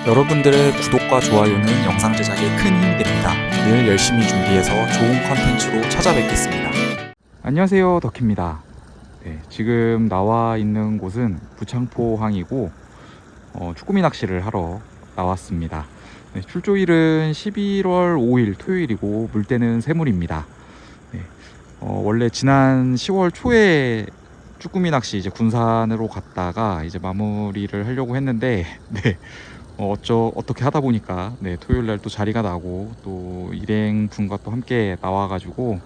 여러분들의 구독과 좋아요는 영상 제작에 큰 힘이 됩니다. 늘 열심히 준비해서 좋은 컨텐츠로 찾아뵙겠습니다. 안녕하세요, 덕희입니다. 지금 나와 있는 곳은 부창포항이고 쭈꾸미 낚시를 하러 나왔습니다. 출조일은 11월 5일 토요일이고 물때는 새물입니다. 원래 지난 10월 초에 쭈꾸미 낚시 이제 군산으로 갔다가 이제 마무리를 하려고 했는데 어떻게 하다 보니까 토요일 날 또 자리가 나고 또 일행 분과 또 함께 나와가지고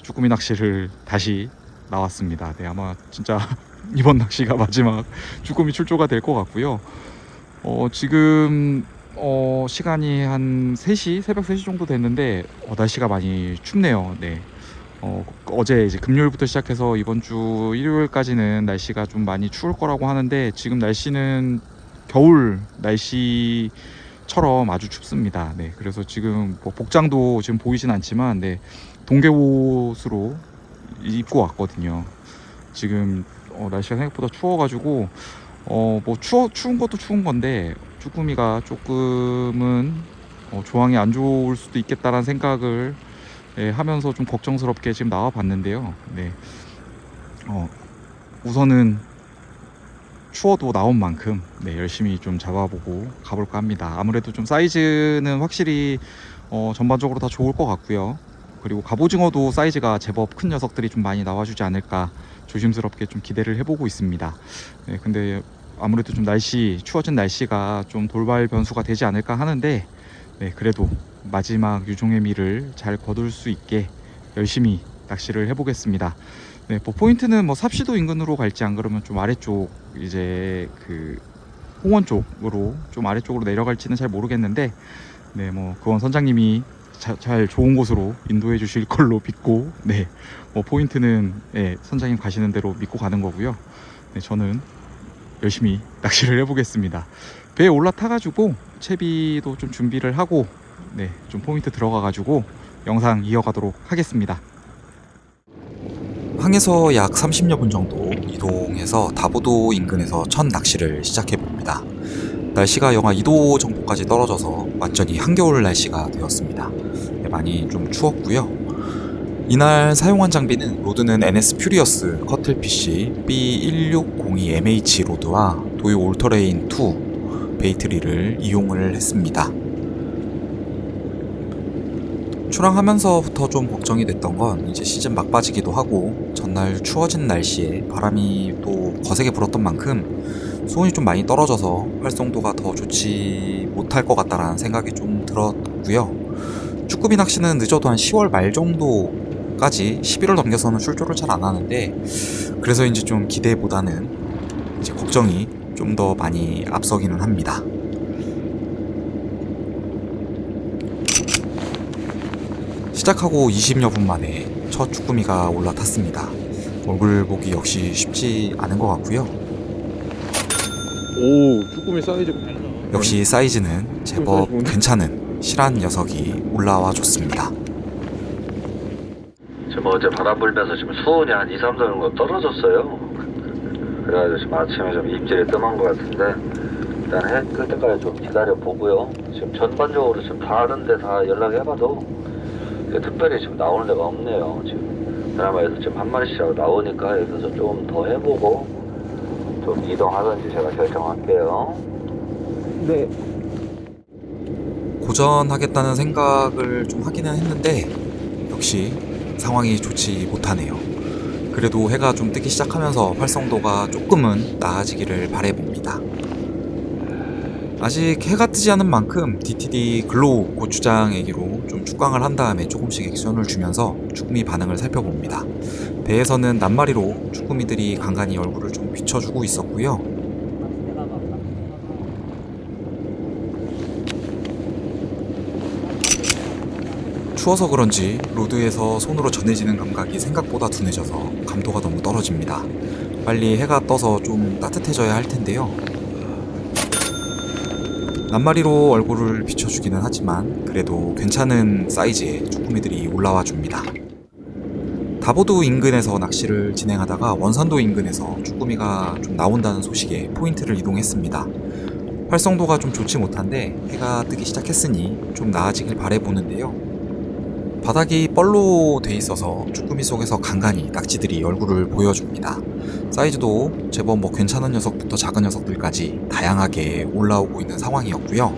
쭈꾸미 낚시를 다시 나왔습니다. 아마 진짜 이번 낚시가 마지막 쭈꾸미 출조가 될 것 같고요. 지금 시간이 한 3시, 새벽 3시 정도 됐는데 날씨가 많이 춥네요. 어제 이제 금요일부터 시작해서 이번 주 일요일까지는 날씨가 좀 많이 추울 거라고 하는데 지금 날씨는 겨울 날씨처럼 아주 춥습니다. 그래서 지금 뭐 복장도 지금 보이진 않지만 동계옷으로 입고 왔거든요. 지금 날씨가 생각보다 추워가지고 추운 것도 추운 건데 쭈꾸미가 조금은 조항이 안 좋을 수도 있겠다라는 생각을 하면서 좀 걱정스럽게 지금 나와 봤는데요. 우선은 추워도 나온 만큼 열심히 좀 잡아보고 가볼까 합니다. 아무래도 좀 사이즈는 확실히 전반적으로 다 좋을 것 같고요. 그리고 갑오징어도 사이즈가 제법 큰 녀석들이 좀 많이 나와주지 않을까 조심스럽게 좀 기대를 해보고 있습니다. 근데 아무래도 좀 추워진 날씨가 좀 돌발 변수가 되지 않을까 하는데 그래도 마지막 유종의 미를 잘 거둘 수 있게 열심히 낚시를 해보겠습니다. 포인트는 뭐 삽시도 인근으로 갈지 안 그러면 좀 아래쪽 이제 그 홍원 쪽으로 좀 아래쪽으로 내려갈지는 잘 모르겠는데 그건 선장님이 잘 좋은 곳으로 인도해 주실 걸로 믿고 포인트는 선장님 가시는 대로 믿고 가는 거고요. 저는 열심히 낚시를 해보겠습니다. 배에 올라타 가지고 채비도 좀 준비를 하고 좀 포인트 들어가 가지고 영상 이어가도록 하겠습니다. 항에서 약 30여 분 정도 이동해서 다보도 인근에서 첫 낚시를 시작해 봅니다. 날씨가 영하 2도 정도까지 떨어져서 완전히 한겨울 날씨가 되었습니다. 많이 좀 추웠고요. 이날 사용한 장비는 로드는 NS 퓨리어스 커틀피쉬 B1602MH 로드와 도요 올터레인 2 베이트리를 이용을 했습니다. 출항하면서부터 좀 걱정이 됐던 건 이제 시즌 막바지기도 하고 전날 추워진 날씨에 바람이 또 거세게 불었던 만큼 수온이 좀 많이 떨어져서 활성도가 더 좋지 못할 것 같다라는 생각이 좀 들었고요. 쭈꾸미 낚시는 늦어도 한 10월 말 정도까지 11월 넘겨서는 출조를 잘 안 하는데 그래서인지 좀 기대보다는 이제 걱정이 좀 더 많이 앞서기는 합니다. 시작하고 20여 분 만에 첫 쭈꾸미가 올라탔습니다. 얼굴 보기 역시 쉽지 않은 것 같고요. 오, 쭈꾸미 사이즈 역시 사이즈는 제법 괜찮은 실한 녀석이 올라와 줬습니다. 지금 어제 바람 불면서 지금 수온이 한 2, 3도 정도 떨어졌어요. 그래가지고 지금 아침에 좀 입질이 뜸한 것 같은데 일단 해 뜰 때까지 좀 기다려 보고요. 지금 전반적으로 지금 다른데 다 연락해봐도 특별히 지금 나오는 데가 없네요. 지금 드라마에서 지금 한 마리씩 나오니까 여기서 좀 더 해보고 좀 이동하든지 제가 결정할게요. 네. 고전하겠다는 생각을 좀 하기는 했는데 역시 상황이 좋지 못하네요. 그래도 해가 좀 뜨기 시작하면서 활성도가 조금은 나아지기를 바라봅니다. 아직 해가 뜨지 않은 만큼 DTD 글로우 고추장 애기로 좀 축광을 한 다음에 조금씩 액션을 주면서 쭈꾸미 반응을 살펴봅니다. 배에서는 낱마리로 쭈꾸미들이 간간히 얼굴을 좀 비춰주고 있었고요. 추워서 그런지 로드에서 손으로 전해지는 감각이 생각보다 둔해져서 감도가 너무 떨어집니다. 빨리 해가 떠서 좀 따뜻해져야 할 텐데요. 낱마리로 얼굴을 비춰주기는 하지만 그래도 괜찮은 사이즈의 쭈꾸미들이 올라와 줍니다. 다보도 인근에서 낚시를 진행하다가 원산도 인근에서 쭈꾸미가 좀 나온다는 소식에 포인트를 이동했습니다. 활성도가 좀 좋지 못한데 해가 뜨기 시작했으니 좀 나아지길 바라보는데요. 바닥이 뻘로 돼 있어서 쭈꾸미 속에서 간간히 낙지들이 얼굴을 보여줍니다. 사이즈도 제법 괜찮은 녀석부터 작은 녀석들까지 다양하게 올라오고 있는 상황이었고요.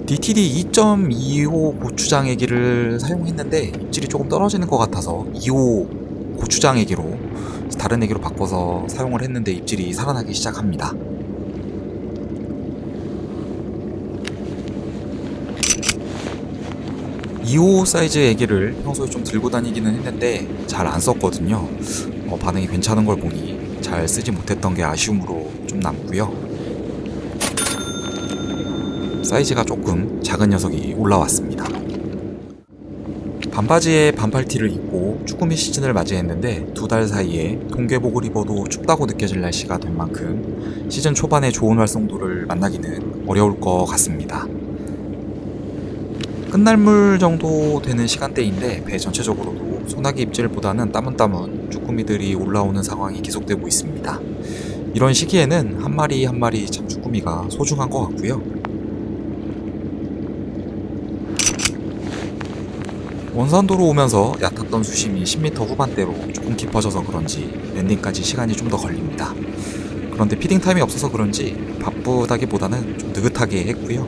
DTD 2.25 고추장 애기를 사용했는데 입질이 조금 떨어지는 것 같아서 2호 고추장 애기로 다른 애기로 바꿔서 사용을 했는데 입질이 살아나기 시작합니다. 2호 사이즈 애기를 평소에 좀 들고 다니기는 했는데 잘 안 썼거든요. 반응이 괜찮은 걸 보니 잘 쓰지 못했던 게 아쉬움으로 좀 남고요. 사이즈가 조금 작은 녀석이 올라왔습니다. 반바지에 반팔티를 입고 쭈꾸미 시즌을 맞이했는데 2달 사이에 동계복을 입어도 춥다고 느껴질 날씨가 된 만큼 시즌 초반에 좋은 활성도를 만나기는 어려울 것 같습니다. 끝날물 정도 되는 시간대인데 배 전체적으로도 소나기 입질보다는 따문따문 쭈꾸미들이 올라오는 상황이 계속되고 있습니다. 이런 시기에는 한 마리 한 마리 참 쭈꾸미가 소중한 것 같고요. 원산도로 오면서 얕았던 수심이 10m 후반대로 조금 깊어져서 그런지 랜딩까지 시간이 좀 더 걸립니다. 그런데 피딩 타임이 없어서 그런지 바쁘다기보다는 좀 느긋하게 했고요.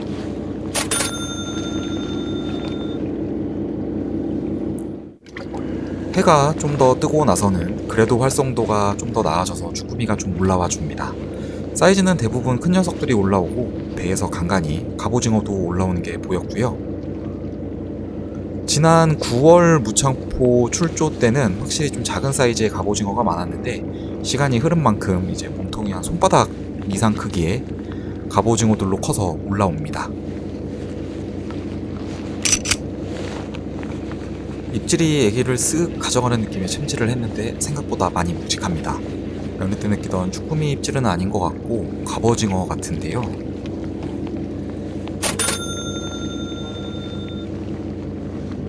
해가 좀 더 뜨고 나서는 그래도 활성도가 좀 더 나아져서 쭈꾸미가 좀 올라와 줍니다. 사이즈는 대부분 큰 녀석들이 올라오고 배에서 간간히 갑오징어도 올라오는 게 보였고요. 지난 9월 무창포 출조 때는 확실히 좀 작은 사이즈의 갑오징어가 많았는데 시간이 흐른 만큼 이제 몸통이 한 손바닥 이상 크기의 갑오징어들로 커서 올라옵니다. 입질이 애기를 쓱 가져가는 느낌의 챔질을 했는데 생각보다 많이 묵직합니다. 연애 때 느끼던 쭈꾸미 입질은 아닌 것 같고 갑오징어 같은데요.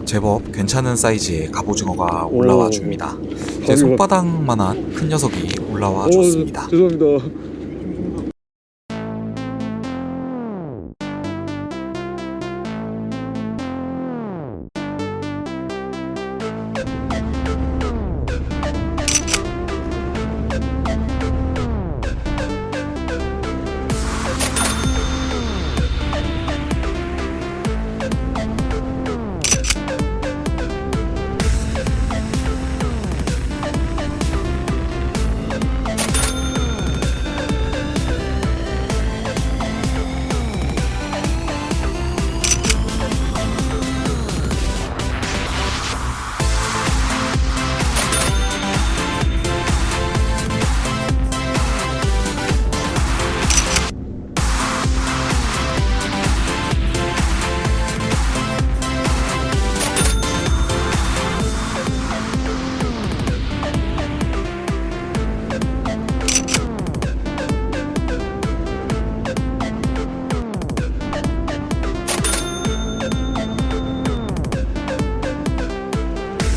제법 괜찮은 사이즈의 갑오징어가 올라와 줍니다. 제 손바닥만한 큰 녀석이 올라와 줬습니다. 죄송합니다.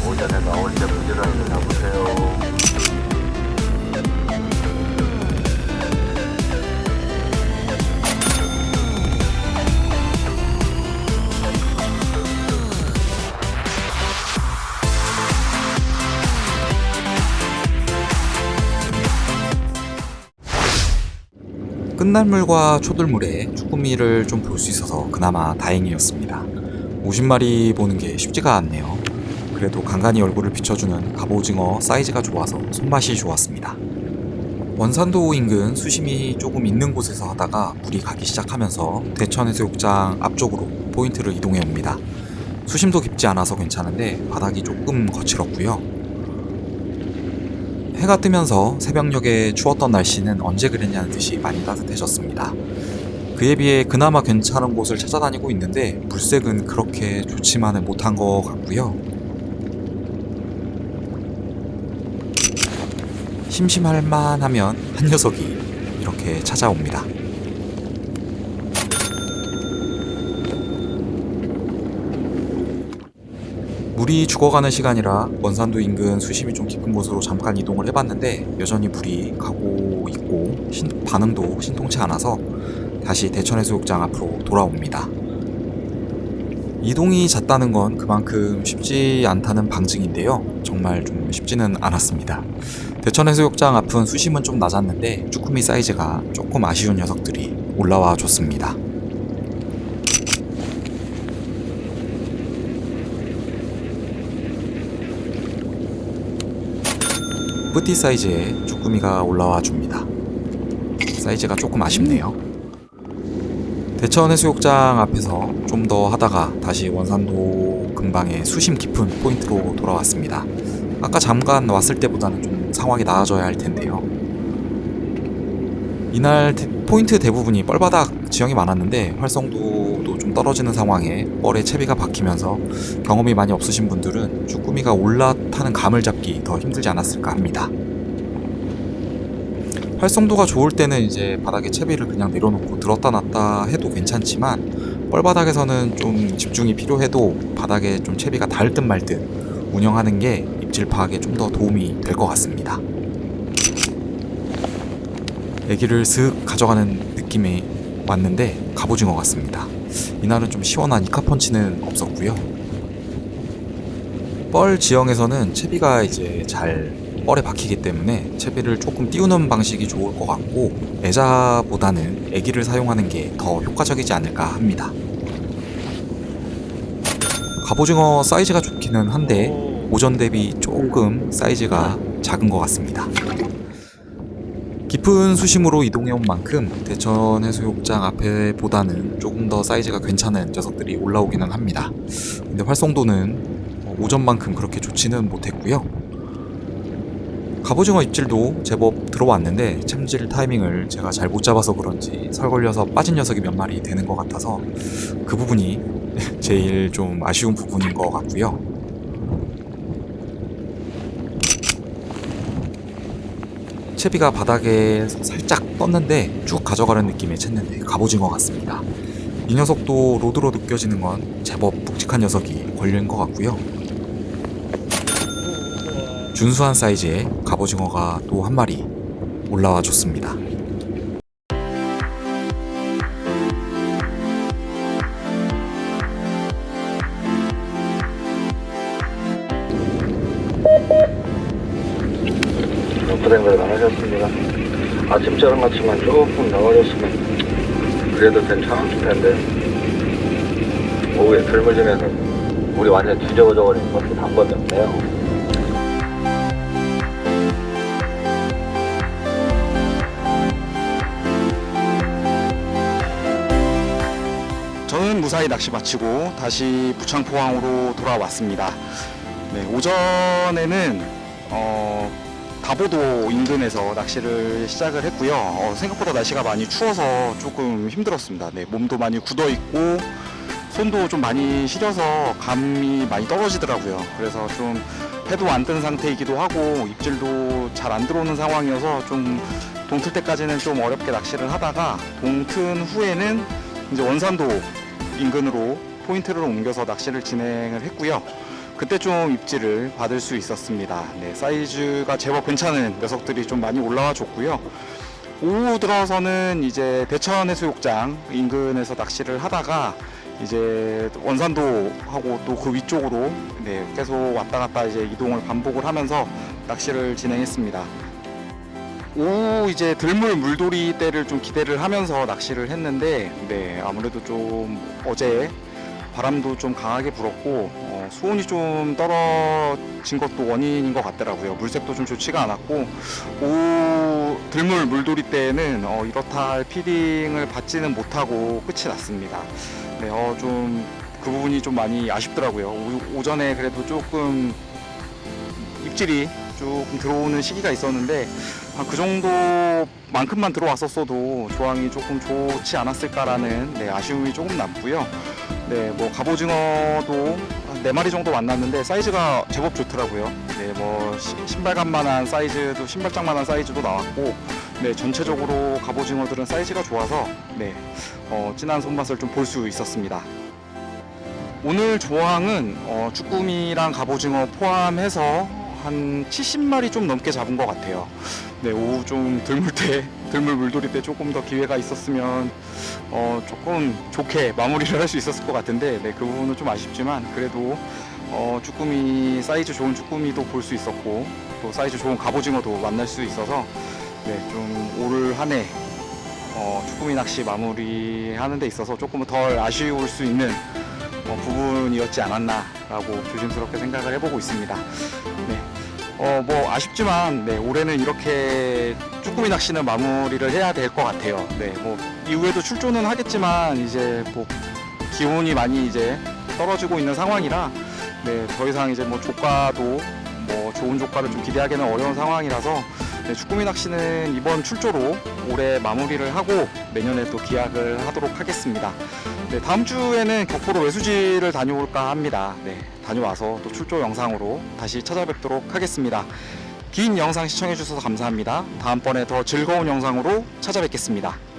오전에 나올 때 부지런히 잡으세요. 끝날물과 초들물에 쭈꾸미를 좀 볼 수 있어서 그나마 다행이었습니다. 50마리 보는 게 쉽지가 않네요. 그래도 간간히 얼굴을 비춰주는 갑오징어 사이즈가 좋아서 손맛이 좋았습니다. 원산도 인근 수심이 조금 있는 곳에서 하다가 물이 가기 시작하면서 대천해수욕장 앞쪽으로 포인트를 이동해 옵니다. 수심도 깊지 않아서 괜찮은데 바닥이 조금 거칠었고요. 해가 뜨면서 새벽녘에 추웠던 날씨는 언제 그랬냐는 듯이 많이 따뜻해졌습니다. 그에 비해 그나마 괜찮은 곳을 찾아다니고 있는데 물색은 그렇게 좋지만은 못한 것 같고요. 심심할 만하면 한 녀석이 이렇게 찾아옵니다. 물이 죽어가는 시간이라 원산도 인근 수심이 좀 깊은 곳으로 잠깐 이동을 해봤는데 여전히 물이 가고 있고 반응도 신통치 않아서 다시 대천해수욕장 앞으로 돌아옵니다. 이동이 잦다는 건 그만큼 쉽지 않다는 방증인데요. 정말 좀 쉽지는 않았습니다. 대천해수욕장 앞은 수심은 좀 낮았는데 쭈꾸미 사이즈가 조금 아쉬운 녀석들이 올라와 줬습니다. 뿌띠 사이즈의 쭈꾸미가 올라와 줍니다. 사이즈가 조금 아쉽네요. 대천해수욕장 앞에서 좀 더 하다가 다시 원산도 근방의 수심 깊은 포인트로 돌아왔습니다. 아까 잠깐 왔을 때보다는 좀 상황이 나아져야 할 텐데요. 이날 포인트 대부분이 뻘바닥 지형이 많았는데 활성도도 좀 떨어지는 상황에 뻘에 채비가 박히면서 경험이 많이 없으신 분들은 쭈꾸미가 올라타는 감을 잡기 더 힘들지 않았을까 합니다. 활성도가 좋을 때는 이제 바닥에 채비를 그냥 내려놓고 들었다 놨다 해도 괜찮지만 뻘바닥에서는 좀 집중이 필요해도 바닥에 좀 채비가 닿을 듯 말 듯 운영하는 게 입질 파악에 좀 더 도움이 될 것 같습니다. 애기를 슥 가져가는 느낌이 왔는데 갑오징어 같습니다. 이날은 좀 시원한 이카펀치는 없었고요. 뻘 지형에서는 채비가 이제 잘 뻘에 박히기 때문에 채비를 조금 띄우는 방식이 좋을 것 같고 애자보다는 애기를 사용하는 게 더 효과적이지 않을까 합니다. 갑오징어 사이즈가 좋기는 한데 오전 대비 조금 사이즈가 작은 것 같습니다. 깊은 수심으로 이동해온 만큼 대천해수욕장 앞에보다는 조금 더 사이즈가 괜찮은 녀석들이 올라오기는 합니다. 근데 활성도는 오전만큼 그렇게 좋지는 못했고요. 갑오징어 입질도 제법 들어왔는데 챔질 타이밍을 제가 잘 못 잡아서 그런지 설 걸려서 빠진 녀석이 몇 마리 되는 것 같아서 그 부분이 제일 좀 아쉬운 부분인 것 같고요. 채비가 바닥에서 살짝 떴는데 쭉 가져가는 느낌의 챘는데 갑오징어 같습니다. 이 녀석도 로드로 느껴지는 건 제법 묵직한 녀석이 걸린 것 같고요. 준수한 사이즈의 갑오징어가 또 한 마리 올라와 줬습니다. 고생들 많으셨습니다. 아침처럼 같지만 조금 나와줬으면 그래도 괜찮았을 텐데 오후에 들물짐에서 물이 완전 뒤져져 버린 것이 단번이 없네요. 저는 무사히 낚시 마치고 다시 부창포항으로 돌아왔습니다. 네, 오전에는 다보도 인근에서 낚시를 시작을 했고요. 생각보다 날씨가 많이 추워서 조금 힘들었습니다. 네, 몸도 많이 굳어 있고 손도 좀 많이 시려서 감이 많이 떨어지더라고요. 그래서 좀 해도 안 뜬 상태이기도 하고 입질도 잘 안 들어오는 상황이어서 좀 동틀 때까지는 좀 어렵게 낚시를 하다가 동튼 후에는 이제 원산도 인근으로 포인트를 옮겨서 낚시를 진행을 했고요. 그때 좀 입질을 받을 수 있었습니다. 네, 사이즈가 제법 괜찮은 녀석들이 좀 많이 올라와 줬고요. 오후 들어서는 이제 대천해수욕장 인근에서 낚시를 하다가 이제 원산도 하고 또 그 위쪽으로 네, 계속 왔다 갔다 이제 이동을 반복을 하면서 낚시를 진행했습니다. 오후 이제 들물 물돌이 때를 좀 기대를 하면서 낚시를 했는데 네, 아무래도 좀 어제 바람도 좀 강하게 불었고 수온이 좀 떨어진 것도 원인인 것 같더라고요. 물색도 좀 좋지가 않았고 오후 들물 물돌이 때는 이렇다 할 피딩을 받지는 못하고 끝이 났습니다. 네, 좀 그 부분이 좀 많이 아쉽더라고요. 오전에 그래도 조금 입질이 조금 들어오는 시기가 있었는데 그 정도만큼만 들어왔었어도 조항이 조금 좋지 않았을까라는 네, 아쉬움이 조금 남고요. 네, 뭐 갑오징어도 4마리 정도 만났는데 사이즈가 제법 좋더라고요. 네, 뭐 신발감만한 사이즈도 신발장만한 사이즈도 나왔고 네, 전체적으로 갑오징어들은 사이즈가 좋아서 네, 진한 손맛을 좀 볼 수 있었습니다. 오늘 조항은 쭈꾸미랑 갑오징어 포함해서 한 70마리 좀 넘게 잡은 것 같아요. 네, 오후 좀 들물 물돌이 때 조금 더 기회가 있었으면 조금 좋게 마무리를 할 수 있었을 것 같은데, 네, 그 부분은 좀 아쉽지만 그래도 쭈꾸미, 사이즈 좋은 쭈꾸미도 볼 수 있었고 또 사이즈 좋은 갑오징어도 만날 수 있어서, 네, 좀 올 한 해 쭈꾸미 낚시 마무리하는 데 있어서 조금 덜 아쉬울 수 있는 부분이었지 않았나라고 조심스럽게 생각을 해보고 있습니다. 네, 뭐 아쉽지만, 네, 올해는 이렇게 쭈꾸미 낚시는 마무리를 해야 될 것 같아요. 네, 뭐 이후에도 출조는 하겠지만 이제 뭐 기온이 많이 이제 떨어지고 있는 상황이라, 네, 더 이상 이제 뭐 조과도 뭐 좋은 조과를 좀 기대하기는 어려운 상황이라서, 네, 쭈꾸미 낚시는 이번 출조로 올해 마무리를 하고 내년에 또 기약을 하도록 하겠습니다. 네, 다음 주에는 격포로 외수지를 다녀올까 합니다. 네, 다녀와서 또 출조 영상으로 다시 찾아뵙도록 하겠습니다. 긴 영상 시청해주셔서 감사합니다. 다음번에 더 즐거운 영상으로 찾아뵙겠습니다.